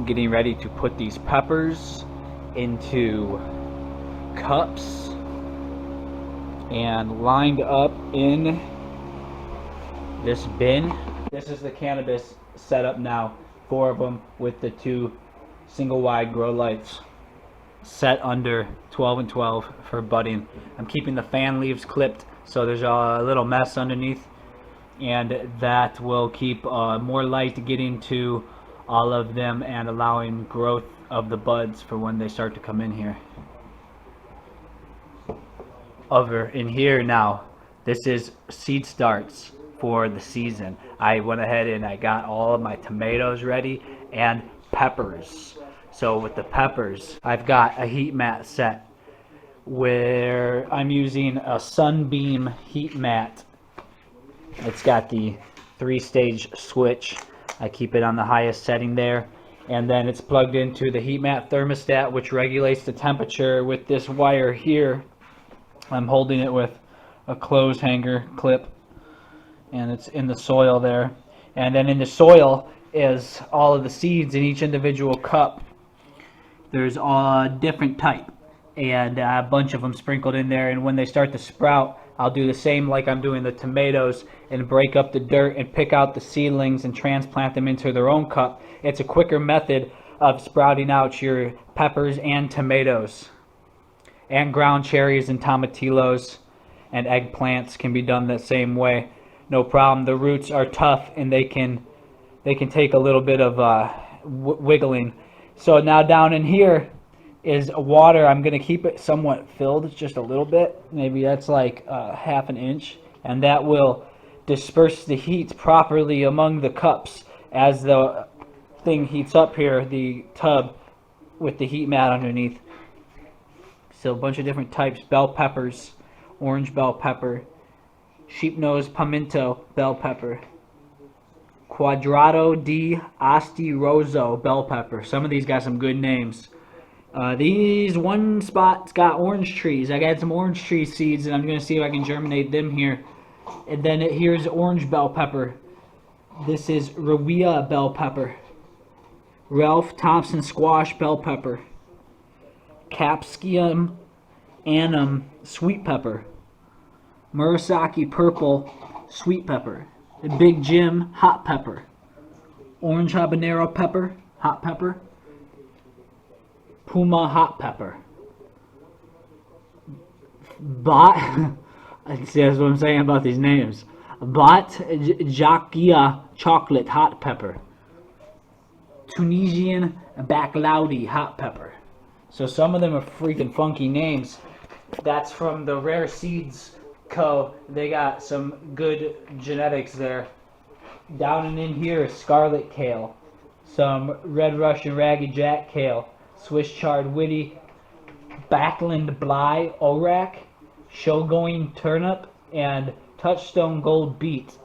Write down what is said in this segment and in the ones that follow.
getting ready to put these peppers into cups and lined up in this bin. This is the cannabis setup now, 4 of them with the 2 single wide grow lights set under 12 and 12 for budding. I'm keeping the fan leaves clipped so there's a little mess underneath, and that will keep more light getting to all of them and allowing growth of the buds for when they start to come in here. Over in here now, this is seed starts for the season. I went ahead and I got all of my tomatoes ready and peppers. So with the peppers, I've got a heat mat set where I'm using a Sunbeam heat mat. It's got the 3-stage switch. I keep it on the highest setting there, and then it's plugged into the heat mat thermostat, which regulates the temperature with this wire here. I'm holding it with a clothes hanger clip, and it's in the soil there. And then in the soil is all of the seeds in each individual cup. There's a different type and a bunch of them sprinkled in there, and when they start to sprout, I'll do the same like I'm doing the tomatoes and break up the dirt and pick out the seedlings and transplant them into their own cup. It's a quicker method of sprouting out your peppers and tomatoes. And ground cherries and tomatillos and eggplants can be done the same way. No problem. The roots are tough and they can take a little bit of wiggling. So now down in here is water. I'm going to keep it somewhat filled, just a little bit. Maybe that's like half an inch. And that will disperse the heat properly among the cups as the thing heats up here, the tub with the heat mat underneath. So a bunch of different types: bell peppers, orange bell pepper, sheepnose pimento bell pepper, Cuadrado di Asti Rosso bell pepper. Some of these got some good names. These one spot's got orange trees. I got some orange tree seeds, and I'm going to see if I can germinate them here. And then here's orange bell pepper. This is Rewia bell pepper, Ralph Thompson squash bell pepper, Capsicum annum sweet pepper, Murasaki purple sweet pepper, the Big Jim hot pepper, orange habanero pepper, hot pepper, Puma hot pepper, Bot, see, that's what I'm saying about these names, Bot Jakia chocolate hot pepper, Tunisian Baklaudi hot pepper. So some of them are freaking funky names. That's from the Rare Seeds Co. They got some good genetics there. Down and in here is scarlet kale, some red Russian raggy jack kale, Swiss chard witty, Backland Bly Orak, Showgoing turnip, and Touchstone gold beet.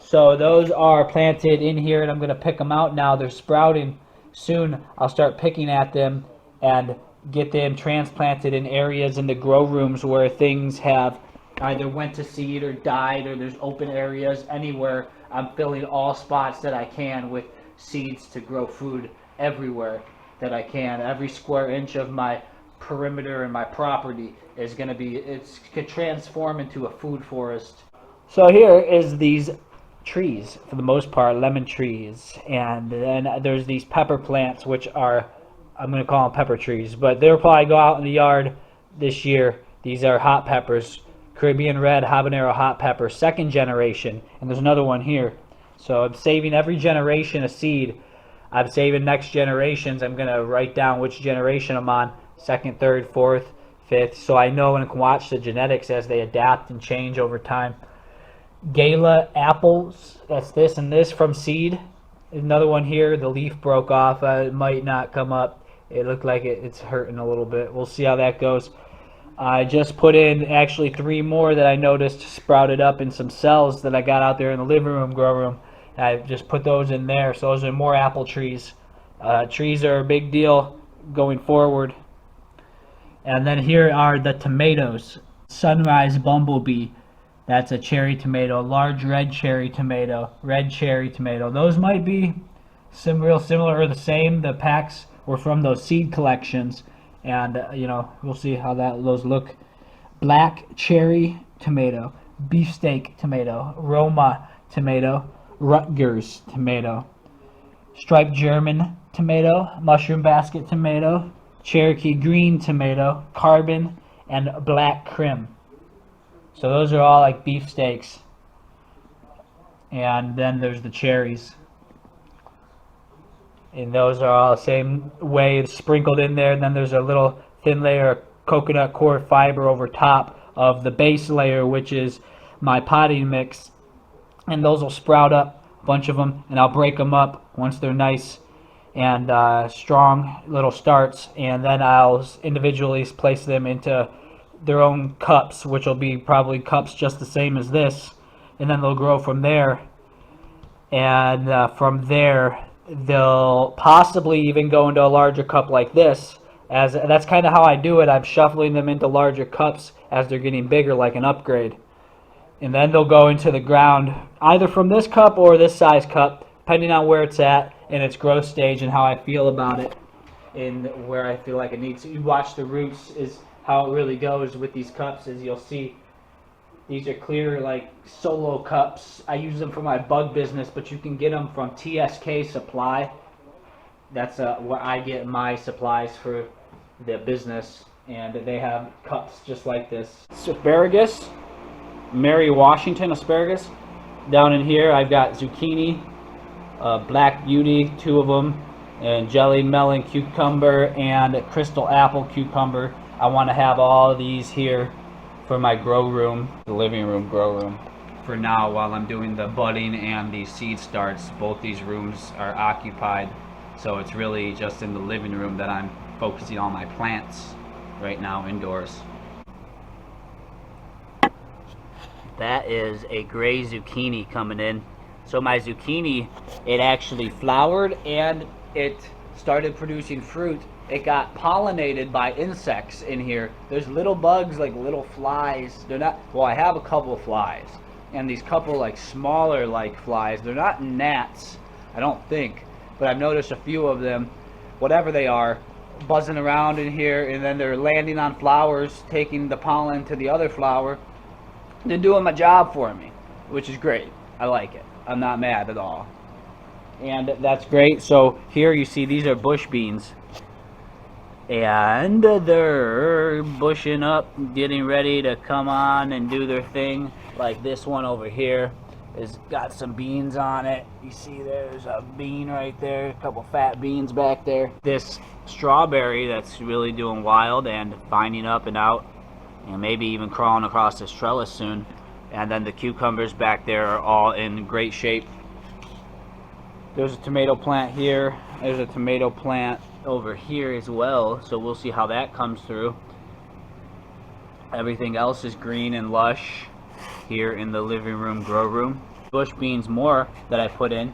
So those are planted in here, and I'm going to pick them out now. They're sprouting. Soon I'll start picking at them and get them transplanted in areas in the grow rooms where things have either went to seed or died, or there's open areas anywhere. I'm filling all spots that I can with seeds to grow food everywhere that I can. Every square inch of my perimeter and my property is going to be, it could transform into a food forest. So here is these trees, for the most part lemon trees, and then there's these pepper plants, which are, I'm going to call them pepper trees, but they'll probably go out in the yard this year. These are hot peppers, Caribbean red habanero hot pepper, 2nd generation, and there's another one here. So I'm saving every generation a seed. I'm saving next generations. I'm going to write down which generation I'm on, 2nd, 3rd, 4th, 5th, so I know and can watch the genetics as they adapt and change over time. Gala apples, that's this and this from seed. Another one here, the leaf broke off. It might not come up. It looked like it's hurting a little bit. We'll see how that goes. I just put in actually 3 more that I noticed sprouted up in some cells that I got out there in the living room, grow room. I just put those in there. So those are more apple trees. Trees are a big deal going forward. And then here are the tomatoes. Sunrise Bumblebee. That's a cherry tomato. Large red cherry tomato. Red cherry tomato. Those might be real similar or the same. The packs were from those seed collections, and we'll see how those look. Black cherry tomato, beefsteak tomato, Roma tomato, Rutgers tomato, striped German tomato, mushroom basket tomato, Cherokee green tomato, carbon, and black crim. So those are all like beefsteaks. And then there's the cherries. And those are all the same way sprinkled in there. And then there's a little thin layer of coconut core fiber over top of the base layer, which is my potting mix. And those will sprout up, a bunch of them, and I'll break them up once they're nice and strong little starts. And then I'll individually place them into their own cups, which will be probably cups just the same as this. And then they'll grow from there. And from there, they'll possibly even go into a larger cup like this. That's kind of how I do it. I'm shuffling them into larger cups as they're getting bigger, like an upgrade. And then they'll go into the ground, either from this cup or this size cup, depending on where it's at in its growth stage and how I feel about it and where I feel like it needs to. You watch the roots is how it really goes with these cups. As you'll see, these are clear like solo cups. I use them for my bug business, but you can get them from TSK Supply. That's where I get my supplies for the business, and they have cups just like this. Asparagus, Mary Washington asparagus. Down in here I've got zucchini, black beauty, 2 of them, and jelly melon cucumber and crystal apple cucumber. I want to have all of these here for my grow room, the living room grow room. For now, while I'm doing the budding and the seed starts, both these rooms are occupied, so it's really just in the living room that I'm focusing on my plants right now indoors. That is a gray zucchini coming in. So my zucchini, it actually flowered and it started producing fruit. It got pollinated by insects in here. There's little bugs, like little flies. They're not, well, I have a couple of flies, and these couple like smaller like flies. They're not gnats, I don't think, but I've noticed a few of them, whatever they are, buzzing around in here, and then they're landing on flowers, taking the pollen to the other flower. They're doing my job for me, which is great. I like it. I'm not mad at all. And that's great. So here you see these are bush beans. And they're bushing up, getting ready to come on and do their thing. Like this one over here has got some beans on it. You see there's a bean right there, a couple fat beans back there. This strawberry that's really doing wild and binding up and out, and maybe even crawling across this trellis soon. And then the cucumbers back there are all in great shape. There's a tomato plant here. There's a tomato plant over here as well, so we'll see how that comes through. Everything else is green and lush here in the living room grow room. Bush beans more that I put in,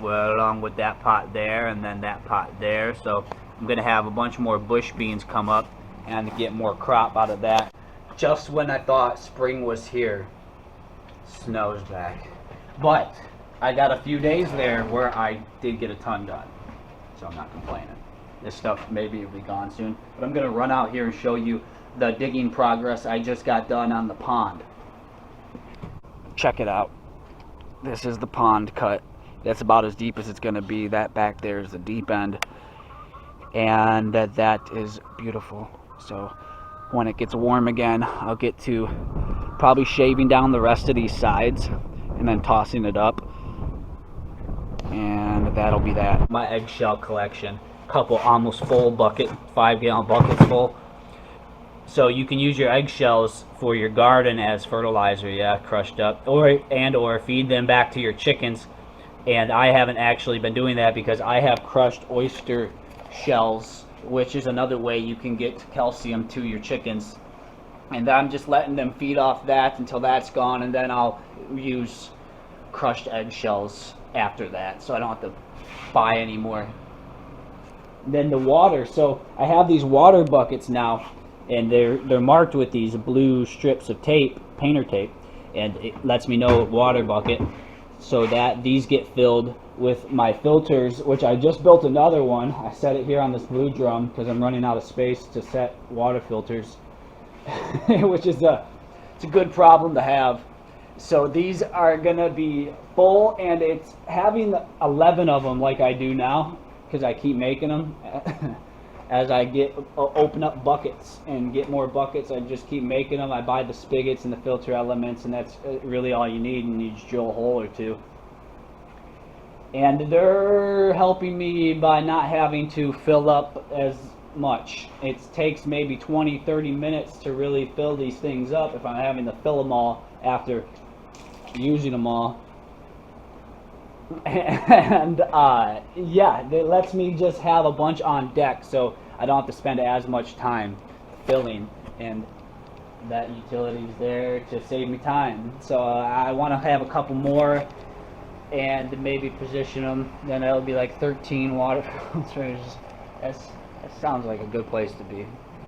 well, along with that pot there and then that pot there. So I'm gonna have a bunch more bush beans come up and get more crop out of that. Just when I thought spring was here, snow's back. But I got a few days there where I did get a ton done, so I'm not complaining. This stuff maybe will be gone soon, but I'm gonna run out here and show you the digging progress I just got done on the pond. Check it out. This is the pond cut. That's about as deep as it's gonna be. That back there is the deep end, and that is beautiful. So when it gets warm again, I'll get to probably shaving down the rest of these sides and then tossing it up, and that'll be that. My eggshell collection, couple almost full bucket, 5-gallon buckets full. So you can use your eggshells for your garden as fertilizer, yeah, crushed up, or feed them back to your chickens. And I haven't actually been doing that because I have crushed oyster shells, which is another way you can get calcium to your chickens. And I'm just letting them feed off that until that's gone, and then I'll use crushed eggshells after that, so I don't have to buy any more. Then the water, so I have these water buckets now, and they're marked with these blue strips of tape, painter tape, and it lets me know water bucket. so that these get filled with my filters, which I just built another one. I set it here on this blue drum because I'm running out of space to set water filters, which is it's a good problem to have. So these are gonna be full, and it's having 11 of them like I do now because I keep making them. As I open up buckets and get more buckets, I just keep making them. I buy the spigots and the filter elements, and that's really all you need. And you just drill a hole or two. And they're helping me by not having to fill up as much. It takes maybe 20-30 minutes to really fill these things up if I'm having to fill them all after using them all. And yeah, it lets me just have a bunch on deck, so I don't have to spend as much time filling, and that utility's there to save me time. So I want to have a couple more and maybe position them. Then it'll be like 13 water filters. That sounds like a good place to be.